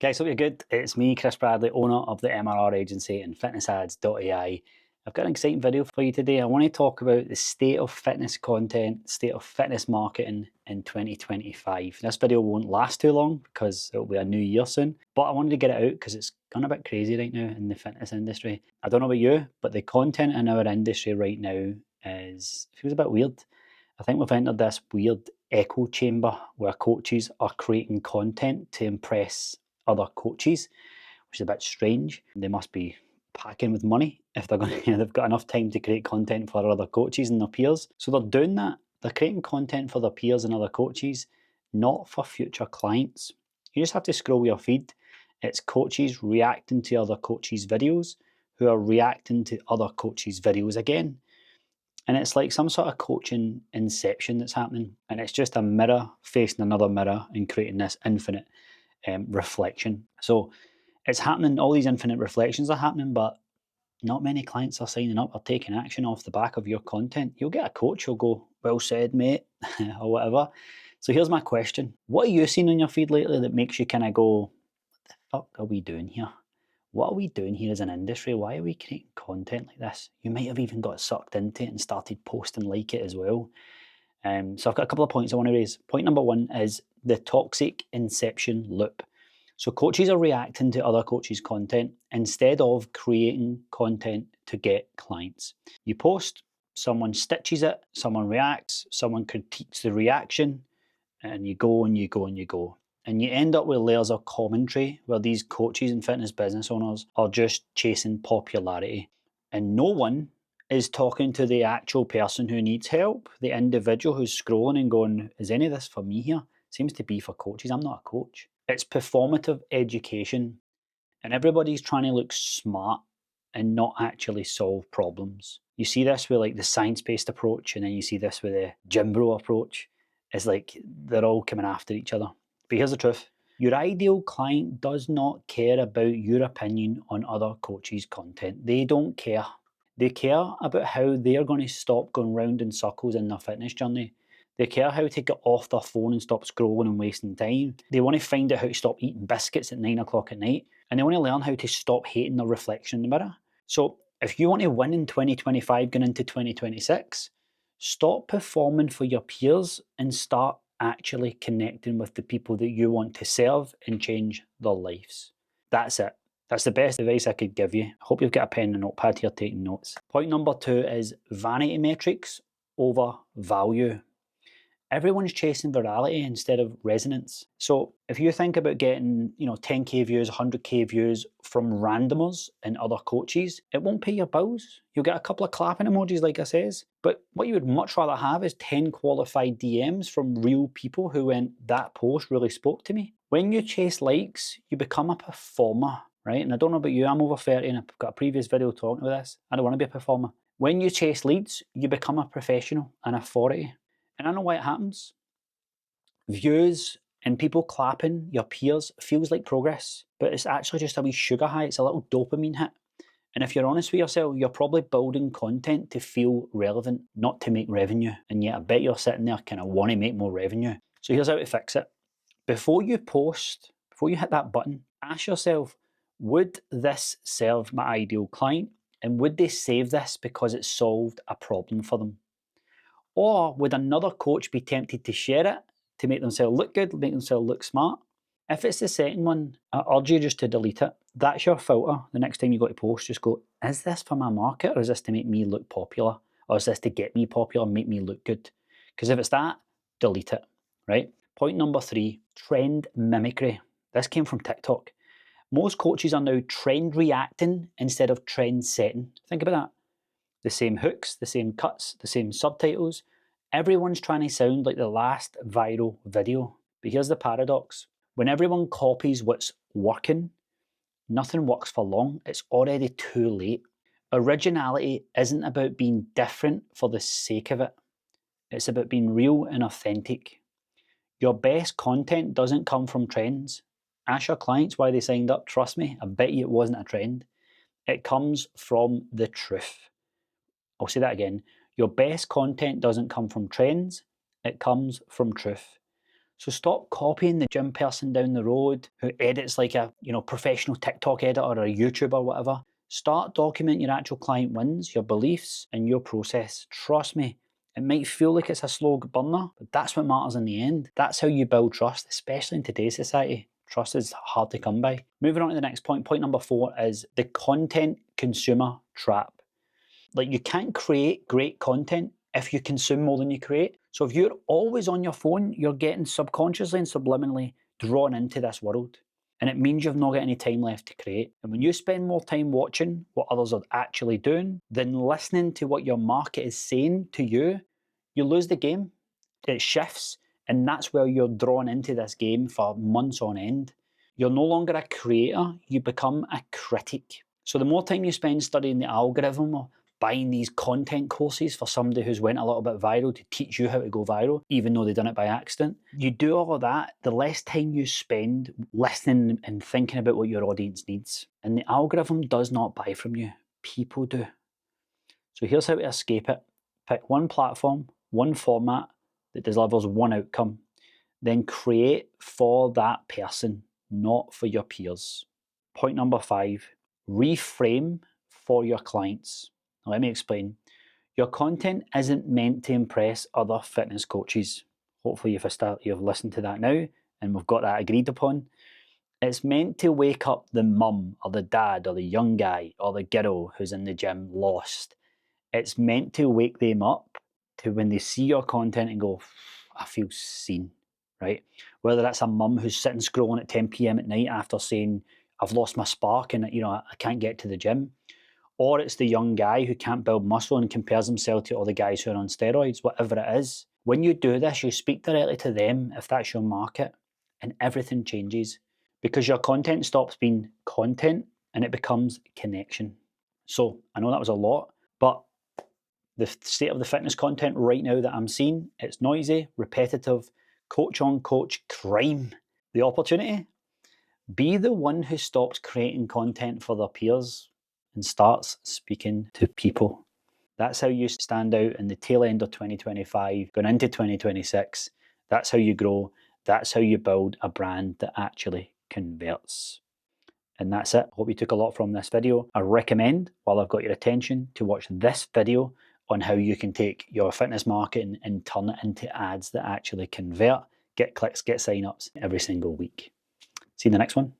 Guys, hope you're good. It's me, Chris Bradley, owner of the MRR agency and fitnessads.ai. I've got an exciting video for you today. I want to talk about the state of fitness content, state of fitness marketing in 2025. This video won't last too long because it'll be a new year soon, but I wanted to get it out because it's gone a bit crazy right now in the fitness industry. I don't know about you, but the content in our industry right now feels a bit weird. I think we've entered this weird echo chamber where coaches are creating content to impress other coaches, which is a bit strange. They must be packing with money if they're going to, they've got enough time to create content for other coaches and their peers. So they're doing that. They're creating content for their peers and other coaches, not for future clients. You just have to scroll your feed. It's coaches reacting to other coaches' videos who are reacting to other coaches' videos again. And it's like some sort of coaching inception that's happening. And it's just a mirror facing another mirror and creating this infinite reflection. So it's happening, all these infinite reflections are happening, but not many clients are signing up or taking action off the back of your content. You'll get a coach who'll go, "Well said, mate," or whatever. So here's my question. What are you seeing on your feed lately that makes you kind of go, "What the fuck are we doing here? What are we doing here as an industry? Why are we creating content like this?" You might have even got sucked into it and started posting like it as well. So I've got a couple of points I want to raise. Point number one is the toxic inception loop. So coaches are reacting to other coaches' content instead of creating content to get clients. You post, someone stitches it, someone reacts, someone critiques the reaction, and you go and you go and you go. And you end up with layers of commentary where these coaches and fitness business owners are just chasing popularity. And no one is talking to the actual person who needs help, the individual who's scrolling and going, "Is any of this for me here?" Seems to be for coaches. I'm not a coach. It's performative education, and everybody's trying to look smart and not actually solve problems. You see this with like the science-based approach, and then you see this with the gym bro approach. It's like they're all coming after each other. But here's the truth. Your ideal client does not care about your opinion on other coaches' content. They don't care. They care about how they're going to stop going round in circles in their fitness journey. They care how to get off their phone and stop scrolling and wasting time. They want to find out how to stop eating biscuits at 9 o'clock at night. And they want to learn how to stop hating their reflection in the mirror. So if you want to win in 2025 going into 2026, stop performing for your peers and start actually connecting with the people that you want to serve and change their lives. That's it. That's the best advice I could give you. I hope you've got a pen and notepad here taking notes. Point number two is vanity metrics over value. Everyone's chasing virality instead of resonance. So if you think about getting 10k views, 100k views from randomers and other coaches, it won't pay your bills. You'll get a couple of clapping emojis like I says, but what you would much rather have is 10 qualified DMs from real people who went, "That post really spoke to me." When you chase likes, you become a performer, right? And I don't know about you, I'm over 30 and I've got a previous video talking about this. I don't want to be a performer. When you chase leads, you become a professional, an authority. And I know why it happens. Views and people clapping your peers feels like progress, but it's actually just a wee sugar high. It's a little dopamine hit. And if you're honest with yourself, you're probably building content to feel relevant, not to make revenue. And yet I bet you're sitting there kind of want to make more revenue. So here's how to fix it. Before you post, before you hit that button, ask yourself, would this serve my ideal client? And would they save this because it solved a problem for them? Or would another coach be tempted to share it to make themselves look good, make themselves look smart? If it's the second one, I urge you just to delete it. That's your filter. The next time you go to post, just go, "Is this for my market or is this to make me look popular? Or is this to get me popular and make me look good?" Because if it's that, delete it, right? Point number three, trend mimicry. This came from TikTok. Most coaches are now trend reacting instead of trend setting. Think about that. The same hooks, the same cuts, the same subtitles. Everyone's trying to sound like the last viral video. But here's the paradox. When everyone copies what's working, nothing works for long. It's already too late. Originality isn't about being different for the sake of it. It's about being real and authentic. Your best content doesn't come from trends. Ask your clients why they signed up. Trust me, I bet you it wasn't a trend. It comes from the truth. I'll say that again. Your best content doesn't come from trends, it comes from truth. So stop copying the gym person down the road who edits like a professional TikTok editor or a YouTuber or whatever. Start documenting your actual client wins, your beliefs, and your process. Trust me, it might feel like it's a slow burner, but that's what matters in the end. That's how you build trust, especially in today's society. Trust is hard to come by. Moving on to the next point. Point number 4 is the content consumer trap. Like, you can't create great content if you consume more than you create. So if you're always on your phone, you're getting subconsciously and subliminally drawn into this world. And it means you've not got any time left to create. And when you spend more time watching what others are actually doing than listening to what your market is saying to you, you lose the game. It shifts, and that's where you're drawn into this game for months on end. You're no longer a creator, you become a critic. So the more time you spend studying the algorithm or buying these content courses for somebody who's went a little bit viral to teach you how to go viral, even though they've done it by accident, you do all of that, the less time you spend listening and thinking about what your audience needs. And the algorithm does not buy from you, people do. So here's how to escape it. Pick one platform, one format that delivers one outcome. Then create for that person, not for your peers. Point number 5, reframe for your clients. Now, let me explain. Your content isn't meant to impress other fitness coaches. Hopefully you've listened to that now and we've got that agreed upon. It's meant to wake up the mum or the dad or the young guy or the girl who's in the gym lost. It's meant to wake them up to when they see your content and go, I feel seen, right? Whether that's a mum who's sitting scrolling at 10 p.m. at night after saying, I've lost my spark and I can't get to the gym. Or it's the young guy who can't build muscle and compares himself to all the guys who are on steroids, whatever it is. When you do this, you speak directly to them if that's your market, and everything changes because your content stops being content and it becomes connection. So I know that was a lot, but the state of the fitness content right now that I'm seeing, it's noisy, repetitive, coach on coach crime. The opportunity? Be the one who stops creating content for their peers and starts speaking to people. That's how you stand out in the tail end of 2025, going into 2026. That's how you grow. That's how you build a brand that actually converts. And that's it. Hope you took a lot from this video. I recommend, while I've got your attention, to watch this video on how you can take your fitness marketing and turn it into ads that actually convert, get clicks, get signups every single week. See you in the next one.